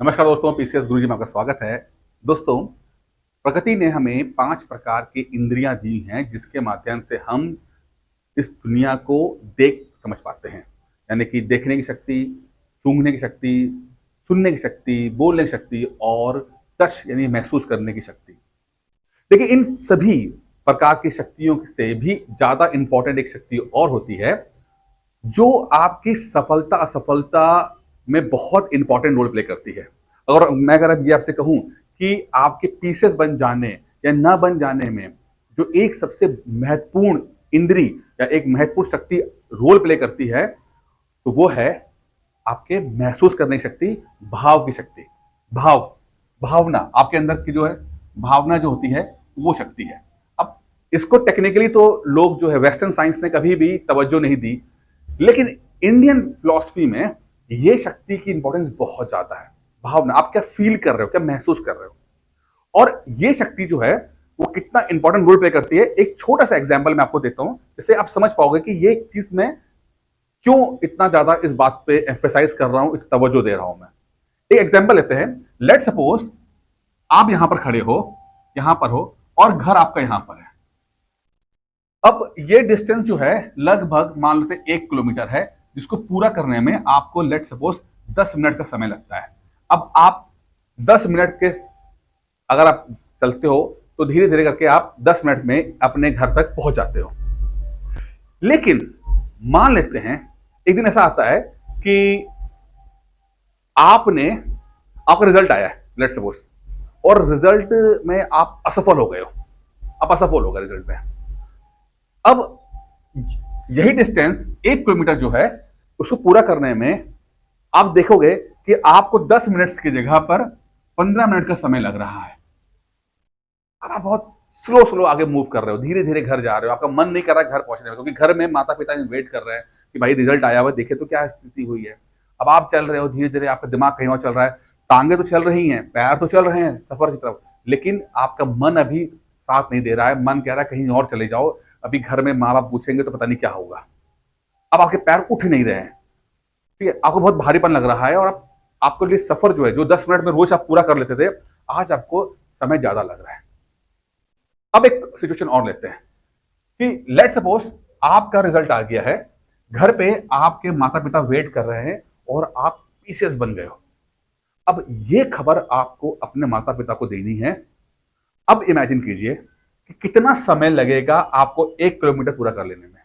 नमस्कार दोस्तों, पीसीएस गुरुजी में आपका स्वागत है। दोस्तों, प्रकृति ने हमें 5 प्रकार की इंद्रियां दी हैं जिसके माध्यम से हम इस दुनिया को देख समझ पाते हैं। यानी कि देखने की शक्ति, सूंघने की शक्ति, सुनने की शक्ति, बोलने की शक्ति और टच यानी महसूस करने की शक्ति। देखिए, इन सभी प्रकार की शक्तियों से भी ज्यादा इंपॉर्टेंट एक शक्ति और होती है जो आपकी सफलता असफलता में बहुत इंपॉर्टेंट रोल प्ले करती है। अगर अब ये आपसे कहूं कि आपके पीसेस बन जाने या ना बन जाने में जो एक सबसे महत्वपूर्ण इंद्री या एक महत्वपूर्ण शक्ति रोल प्ले करती है, तो वो है आपके महसूस करने की शक्ति, भाव की शक्ति। भावना आपके अंदर की जो है, भावना जो होती है वो शक्ति है। अब इसको टेक्निकली तो लोग जो है वेस्टर्न साइंस ने कभी भी तवज्जो नहीं दी, लेकिन इंडियन फिलॉसफी में ये शक्ति की इंपॉर्टेंस बहुत ज्यादा है। भावना, आप क्या फील कर रहे हो, क्या महसूस कर रहे हो, और ये शक्ति जो है वो कितना इंपॉर्टेंट रोल प्ले करती है, एक छोटा सा एग्जांपल मैं आपको देता हूं जिससे आप समझ पाओगे कि ये चीज मैं क्यों इतना ज्यादा इस बात पे एम्फेसाइज कर रहा हूं, तवज्जो दे रहा हूं। मैं एक एग्जांपल लेते हैं। लेट सपोज आप यहां पर खड़े हो, यहां पर हो, और घर आपका यहां पर है। अब ये डिस्टेंस जो है लगभग मान लेते हैं 1 किलोमीटर है, जिसको पूरा करने में आपको लेट सपोज 10 मिनट का समय लगता है। अब आप 10 मिनट के अगर आप चलते हो तो धीरे धीरे करके आप 10 मिनट में अपने घर तक पहुंच जाते हो। लेकिन मान लेते हैं एक दिन ऐसा आता है कि आपका रिजल्ट आया है लेट सपोज, और रिजल्ट में आप असफल हो गए हो। आप असफल हो गए रिजल्ट में। अब यही डिस्टेंस 1 किलोमीटर जो है उसको पूरा करने में आप देखोगे कि आपको 10 मिनट की जगह पर 15 मिनट का समय लग रहा है। अब आप बहुत स्लो स्लो आगे मूव कर रहे हो, धीरे धीरे घर जा रहे हो। आपका मन नहीं कर रहा घर पहुंचने में, क्योंकि घर में माता पिता वेट कर रहे हैं कि भाई रिजल्ट आया हुआ, देखे तो क्या स्थिति हुई है। अब आप चल रहे हो धीरे धीरे, आपका दिमाग कहीं और चल रहा है, टांगे तो चल रही हैं, पैर तो चल रहे हैं सफर की तरफ, लेकिन आपका मन अभी साथ नहीं दे रहा है। मन कह रहा है कहीं और चले जाओ, अभी घर में माँ बाप पूछेंगे तो पता नहीं क्या होगा। अब आपके पैर उठ नहीं रहे हैं, ठीक है, आपको बहुत भारीपन लग रहा है, और आपके लिए सफर जो है, जो 10 मिनट में रोज आप पूरा कर लेते थे, आज आपको समय ज्यादा लग रहा है। अब एक सिचुएशन और लेते हैं कि लेट सपोज आपका रिजल्ट आ गया है, घर पे आपके माता पिता वेट कर रहे हैं और आप पीसीएस बन गए हो। अब ये खबर आपको अपने माता पिता को देनी है। अब इमेजिन कीजिए कि कितना समय लगेगा आपको 1 किलोमीटर पूरा कर लेने में।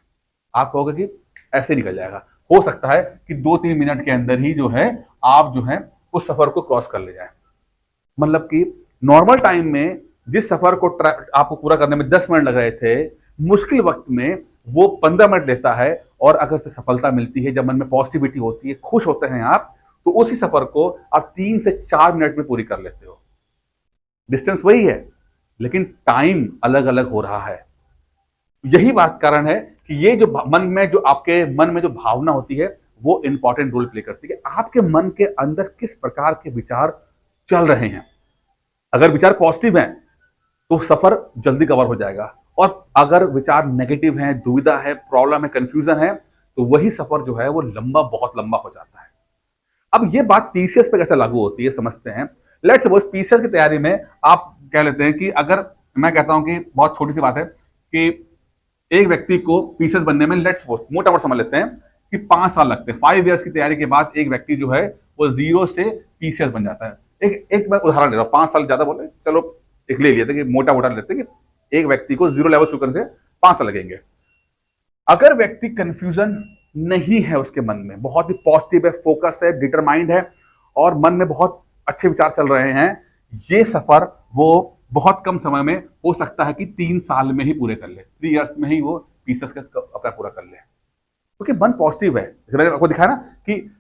आप कहोगे कि ऐसे निकल जाएगा, हो सकता है कि 2-3 मिनट के अंदर ही जो है आप जो है उस सफर को क्रॉस कर ले जाए। मतलब कि नॉर्मल टाइम में जिस सफर को आपको पूरा करने में 10 मिनट लग रहे थे, मुश्किल वक्त में वो 15 मिनट लेता है। और अगर से सफलता मिलती है, जब मन में पॉजिटिविटी होती है, खुश होते हैं आप, तो उसी सफर को आप 3 से 4 मिनट में पूरी कर लेते हो। डिस्टेंस वही है, लेकिन टाइम अलग अलग हो रहा है। यही बात कारण है कि ये जो आपके मन में जो भावना होती है वो इंपॉर्टेंट रोल प्ले करती है। आपके मन के अंदर किस प्रकार के विचार चल रहे हैं। अगर विचार पॉजिटिव हैं तो सफर जल्दी कवर हो जाएगा, और अगर विचार नेगेटिव हैं, दुविधा है, प्रॉब्लम है, कंफ्यूजन है, तो वही सफर जो है वो बहुत लंबा हो जाता है। अब ये बात पीसीएस पे कैसे लागू होती है समझते हैं। लेट्स सपोज पीसीएस की तैयारी में आप कह लेते हैं कि अगर मैं कहता हूं कि बहुत छोटी सी बात है कि एक व्यक्ति को पीसीएस बनने में लेट्स सपोज मोटा मोटा समझ लेते हैं कि 5 साल लगते हैं। 5 इयर्स की तैयारी के बाद एक व्यक्ति जो है वो 0 से पीसीएस बन जाता है। एक मैं उदाहरण ले रहा हूं, 5 साल ज्यादा बोले, चलो एक ले लेते कि मोटा मोटा लेते हैं कि एक व्यक्ति को 0 लेवल शुरू करने से 5 साल लगेंगे। अगर व्यक्ति कंफ्यूजन नहीं है, उसके मन में बहुत ही पॉजिटिव है, फोकस है, डिटरमाइंड है, और मन में बहुत अच्छे विचार चल रहे हैं, ये सफर वो बहुत कम समय में हो सकता है कि 3 साल में ही पूरे कर ले, 3 इयर्स में ही वो पीसेस का अपना पूरा कर ले, क्योंकि मन पॉजिटिव है। जैसे मैंने आपको दिखाया ना कि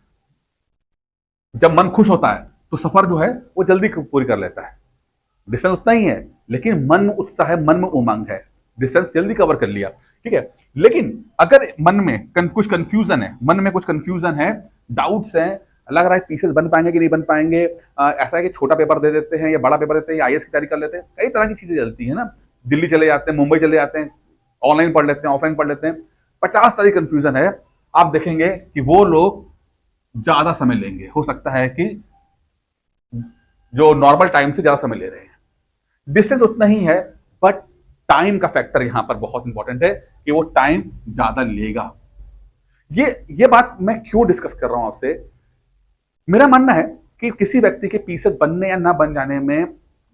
जब मन खुश होता है तो सफर जो है वो जल्दी पूरी कर लेता है। डिस्टेंस उतना ही है, लेकिन मन में उत्साह है, मन में उमंग है, डिस्टेंस जल्दी कवर कर लिया, ठीक है। लेकिन अगर मन में कुछ कंफ्यूजन है, मन में कुछ कंफ्यूजन है, डाउट्स हैं, लग रहा है पीसेस बन पाएंगे कि नहीं बन पाएंगे, ऐसा है कि छोटा पेपर दे देते हैं या बड़ा पेपर देते हैं या आईएएस की तैयारी कर लेते हैं, कई तरह की चीजें चलती है ना। दिल्ली चले जाते हैं, मुंबई चले जाते हैं, ऑनलाइन पढ़ लेते हैं, ऑफलाइन पढ़ लेते हैं, 50 तरह की कंफ्यूजन है। आप देखेंगे कि वो लोग ज्यादा समय लेंगे। हो सकता है कि जो नॉर्मल टाइम से ज्यादा समय ले रहे हैं। डिस्टेंस उतना ही है, बट टाइम का फैक्टर यहां पर बहुत इंपॉर्टेंट है कि वो टाइम ज्यादा लेगा। ये बात मैं क्यों डिस्कस कर रहा हूं आपसे। मेरा मानना है कि किसी व्यक्ति के पीसेस बनने या ना बन जाने में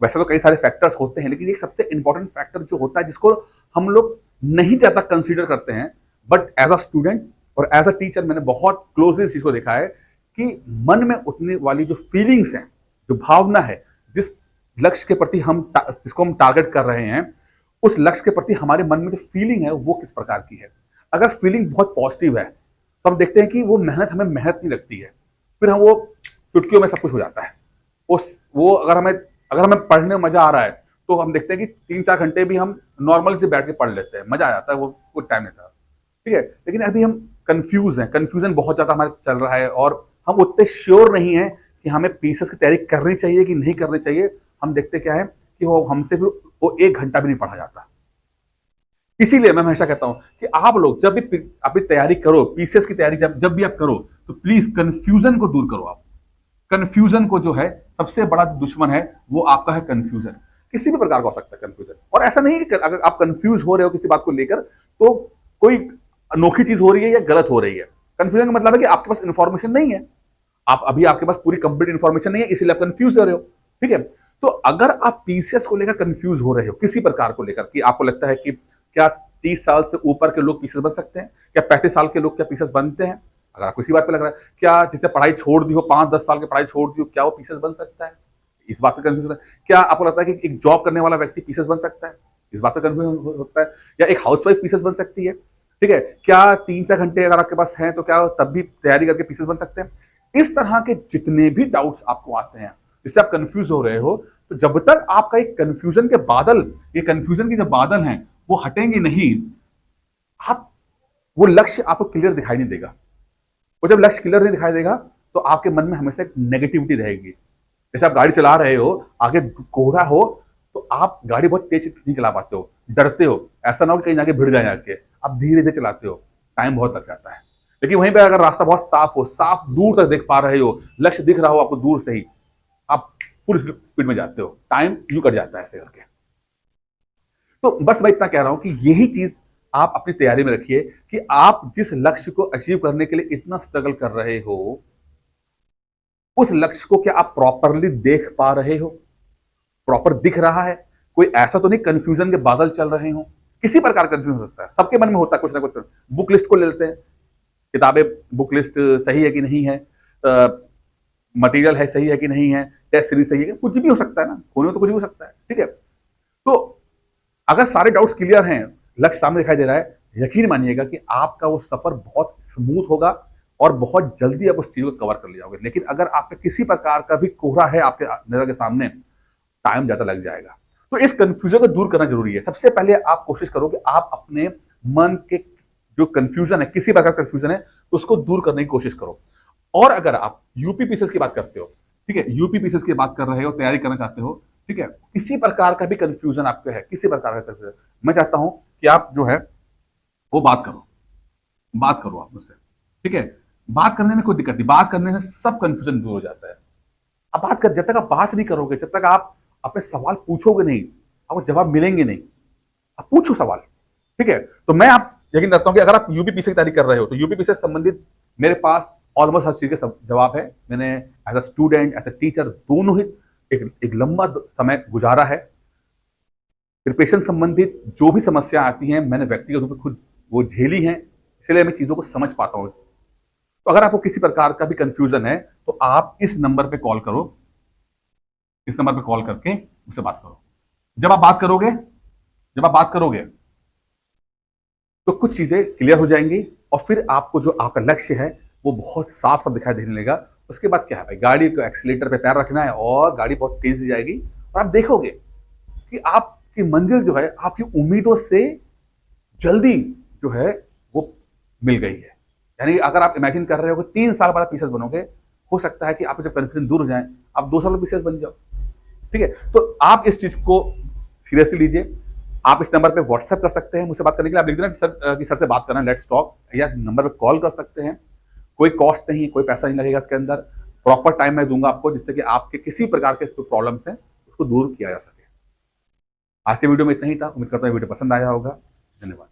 वैसे तो कई सारे फैक्टर्स होते हैं, लेकिन एक सबसे इंपॉर्टेंट फैक्टर जो होता है जिसको हम लोग नहीं ज्यादा कंसीडर करते हैं, बट एज अ स्टूडेंट और एज अ टीचर मैंने बहुत क्लोजली इस चीज को देखा है कि मन में उठने वाली जो फीलिंग्स हैं, जो भावना है, जिस लक्ष्य के प्रति जिसको हम टारगेट कर रहे हैं, उस लक्ष्य के प्रति हमारे मन में जो फीलिंग है वो किस प्रकार की है। अगर फीलिंग बहुत पॉजिटिव है तो हम देखते हैं कि वो हमें मेहनत नहीं लगती है, फिर हम वो चुटकियों में सब कुछ हो जाता है। वो अगर हमें पढ़ने में मजा आ रहा है तो हम देखते हैं कि 3-4 घंटे भी हम नॉर्मल से बैठ के पढ़ लेते हैं, मजा आ जाता है, वो कुछ टाइम लेता है, ठीक है। लेकिन अभी हम कंफ्यूज हैं, कंफ्यूजन बहुत ज्यादा हमारे चल रहा है और हम उतने श्योर नहीं है कि हमें पीसेस की तैयारी करनी चाहिए कि नहीं करनी चाहिए। हम देखते क्या है कि वो हमसे भी वो 1 घंटा भी नहीं पढ़ा जाता। इसीलिए मैं हमेशा कहता हूं कि आप लोग जब भी अपनी तैयारी करो, पीसीएस की तैयारी जब भी आप करो, तो प्लीज कंफ्यूजन को दूर करो। आप कंफ्यूजन को जो है सबसे बड़ा दुश्मन है वो आपका है कंफ्यूजन। किसी भी प्रकार का हो सकता है कंफ्यूजन, और ऐसा नहीं कि अगर आप कंफ्यूज हो रहे हो किसी बात को लेकर तो कोई अनोखी चीज हो रही है या गलत हो रही है। कंफ्यूजन का मतलब है कि आपके पास इंफॉर्मेशन नहीं है, आपके पास पूरी कंप्लीट इंफॉर्मेशन नहीं है, इसीलिए आप कंफ्यूज हो रहे हो, ठीक है। तो अगर आप पीसीएस को लेकर कंफ्यूज हो रहे हो किसी प्रकार को लेकर कि आपको लगता है कि क्या 30 साल से ऊपर के लोग पीसीएस बन सकते हैं, क्या 35 साल के लोग क्या पीसीएस बनते हैं, अगर आपको इसी बात पे लग रहा है, क्या जिसने पढ़ाई छोड़ दी हो, 5-10 साल की पढ़ाई छोड़ दी हो, क्या वो पीसीएस बन सकता है, इस बात पे कंफ्यूज है। क्या आपको लगता है कि एक जॉब करने वाला व्यक्ति पीसीएस बन सकता है, इस बात पे कंफ्यूज हो सकता है। या एक हाउसवाइफ पीसीएस बन सकती है, ठीक है। क्या 3-4 घंटे अगर आपके पास हैं तो क्या तब भी तैयारी करके पीसीएस बन सकते हैं। इस तरह के जितने भी डाउट्स आपको आते हैं जिससे आप कंफ्यूज हो रहे हो, तो जब तक आपका एक कंफ्यूजन के बादल, ये कंफ्यूजन के जो बादल हैं वो हटेंगे नहीं, आप वो लक्ष्य आपको क्लियर दिखाई नहीं देगा। और जब लक्ष्य क्लियर नहीं दिखाई देगा तो आपके मन में हमेशा एक नेगेटिविटी रहेगी। जैसे आप गाड़ी चला रहे हो, आगे कोहरा हो तो आप गाड़ी बहुत तेज नहीं चला पाते हो, डरते हो, ऐसा ना हो कि कहीं जाके भिड़ जाए आके, आप धीरे धीरे चलाते हो, टाइम बहुत लग जाता है। लेकिन वहीं पे अगर रास्ता बहुत साफ हो, साफ दूर तक देख पा रहे हो, लक्ष्य दिख रहा हो आपको दूर से ही, आप फुल स्पीड में जाते हो, टाइम यूं कट जाता है ऐसे करके। तो बस मैं इतना कह रहा हूं कि यही चीज आप अपनी तैयारी में रखिए कि आप जिस लक्ष्य को अचीव करने के लिए इतना स्ट्रगल कर रहे हो, उस लक्ष्य को क्या आप प्रॉपरली देख पा रहे हो, प्रॉपर दिख रहा है। कोई ऐसा तो नहीं कंफ्यूजन के बादल चल रहे हो, किसी प्रकार का कंफ्यूजन हो सकता है, सबके मन में होता है कुछ ना कुछ। बुक लिस्ट को ले लेते हैं, किताबें, बुक लिस्ट सही है कि नहीं है, मटेरियल है सही है कि नहीं है, टेस्ट सीरीज सही है, कुछ भी हो सकता है ना, होने तो कुछ भी हो सकता है, ठीक है। तो अगर सारे डाउट्स क्लियर हैं, लक्ष्य सामने दिखाई दे रहा है, यकीन मानिएगा कि आपका वो सफर बहुत स्मूथ होगा और बहुत जल्दी आप उस चीज को कवर कर ले जाओगे। लेकिन अगर आपके किसी प्रकार का भी कोहरा है आपके नजर के सामने, टाइम ज्यादा लग जाएगा। तो इस कंफ्यूजन को दूर करना जरूरी है। सबसे पहले आप कोशिश करो कि आप अपने मन के जो कंफ्यूजन है, किसी प्रकार का कंफ्यूजन है, उसको दूर करने की कोशिश करो। और अगर आप यूपी पीसीएस की बात करते हो, ठीक है, यूपी पीसीएस की बात कर रहे हो, तैयारी करना चाहते हो, ठीक है, किसी प्रकार का भी कंफ्यूजन आपके है, किसी प्रकार का कंफ्यूजन, मैं चाहता हूं कि आप जो है वो बात करो आप मुझसे, ठीक है। बात करने में कोई दिक्कत नहीं, बात करने से सब कंफ्यूजन दूर हो जाता है। आप जब तक आप बात नहीं करोगे, जब तक आप अपने सवाल पूछोगे नहीं, आपको जवाब मिलेंगे नहीं। आप पूछो सवाल, ठीक है। तो मैं आप यकीन रखता हूं कि अगर आप यूपीपीसी की तैयारी कर रहे हो तो यूपीपीसी से संबंधित मेरे पास ऑलमोस्ट हर चीज के जवाब है। मैंने as a student, as a teacher, दोनों ही एक लंबा समय गुजारा है। प्रिपरेशन संबंधित जो भी समस्या आती हैं मैंने व्यक्तिगत रूप से खुद वो झेली हैं, इसलिए मैं चीजों को समझ पाता हूं। तो अगर आपको किसी प्रकार का भी कंफ्यूजन है तो आप इस नंबर पे कॉल करो, इस नंबर पे कॉल करके मुझसे बात करो। जब आप बात करोगे तो कुछ चीजें क्लियर हो जाएंगी और फिर आपको जो आपका लक्ष्य है वो बहुत साफ साफ दिखाई देने लगेगा। उसके बाद क्या है भाई, गाड़ी को एक्सीलेटर पे पैर रखना है और गाड़ी बहुत तेज जाएगी और आप देखोगे कि आपकी मंजिल जो है आपकी उम्मीदों से जल्दी जो है वो मिल गई है। यानी अगर आप इमेजिन कर रहे हो कि 3 साल बाद पीसीएस बनोगे, हो सकता है कि आप जब कंफ्यूजन दूर हो जाए आप 2 साल में पीसीएस बन जाओ, ठीक है। तो आप इस चीज को सीरियसली लीजिए। आप इस नंबर पे व्हाट्सएप कर सकते हैं, मुझसे बात करने के लिए आप लिख देना कि सर से बात करना, लेट्स टॉक, या नंबर पे कॉल कर सकते हैं। कोई कॉस्ट नहीं, कोई पैसा नहीं लगेगा इसके अंदर। प्रॉपर टाइम मैं दूंगा आपको, जिससे कि आपके किसी प्रकार के प्रॉब्लम्स हैं उसको दूर किया जा सके। आज के वीडियो में इतना ही था। उम्मीद करता हूँ वीडियो पसंद आया होगा। धन्यवाद।